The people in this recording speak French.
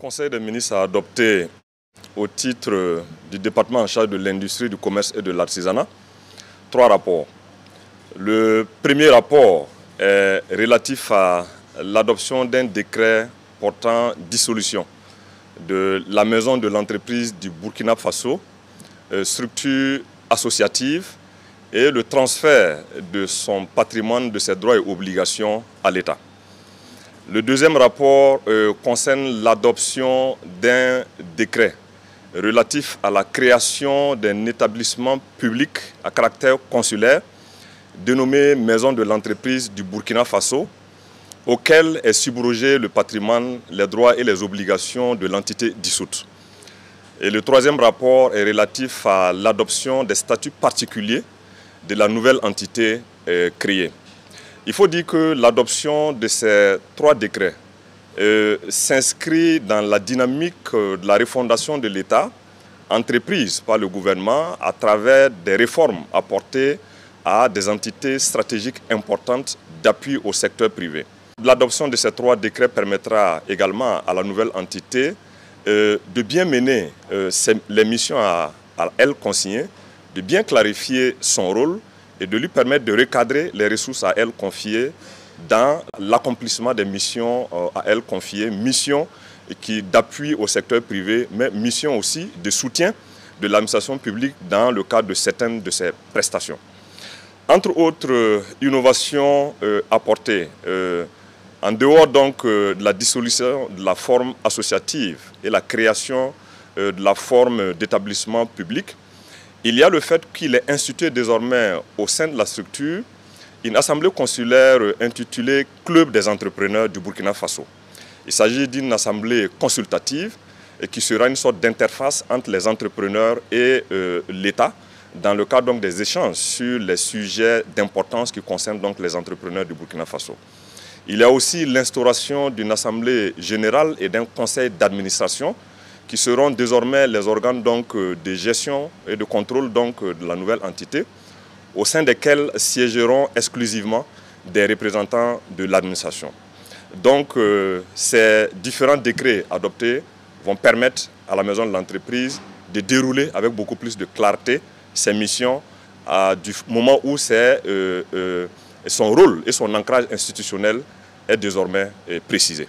Conseil des ministres a adopté, au titre du département en charge de l'industrie, du commerce et de l'artisanat, 3 rapports. Le premier rapport est relatif à l'adoption d'un décret portant dissolution de la maison de l'entreprise du Burkina Faso, structure associative, et le transfert de son patrimoine, de ses droits et obligations à l'État. Le deuxième rapport concerne l'adoption d'un décret relatif à la création d'un établissement public à caractère consulaire dénommé Maison de l'entreprise du Burkina Faso, auquel est subrogé le patrimoine, les droits et les obligations de l'entité dissoute. Et le troisième rapport est relatif à l'adoption des statuts particuliers de la nouvelle entité créée. Il faut dire que l'adoption de ces 3 décrets s'inscrit dans la dynamique de la refondation de l'État, entreprise par le gouvernement à travers des réformes apportées à des entités stratégiques importantes d'appui au secteur privé. L'adoption de ces 3 décrets permettra également à la nouvelle entité de bien mener les missions à elle consignées, de bien clarifier son rôle et de lui permettre de recadrer les ressources à elle confiées dans l'accomplissement des missions à elle confiées, missions d'appui au secteur privé, mais missions aussi de soutien de l'administration publique dans le cadre de certaines de ses prestations. Entre autres innovations apportées, en dehors donc de la dissolution de la forme associative et la création de la forme d'établissement public, il y a le fait qu'il est institué désormais au sein de la structure une assemblée consulaire intitulée Club des entrepreneurs du Burkina Faso. Il s'agit d'une assemblée consultative et qui sera une sorte d'interface entre les entrepreneurs et l'État dans le cadre donc des échanges sur les sujets d'importance qui concernent donc les entrepreneurs du Burkina Faso. Il y a aussi l'instauration d'une assemblée générale et d'un conseil d'administration qui seront désormais les organes donc, de gestion et de contrôle donc, de la nouvelle entité, au sein desquels siégeront exclusivement des représentants de l'administration. Donc ces différents décrets adoptés vont permettre à la maison de l'entreprise de dérouler avec beaucoup plus de clarté ses missions du moment où son rôle et son ancrage institutionnel est désormais précisé.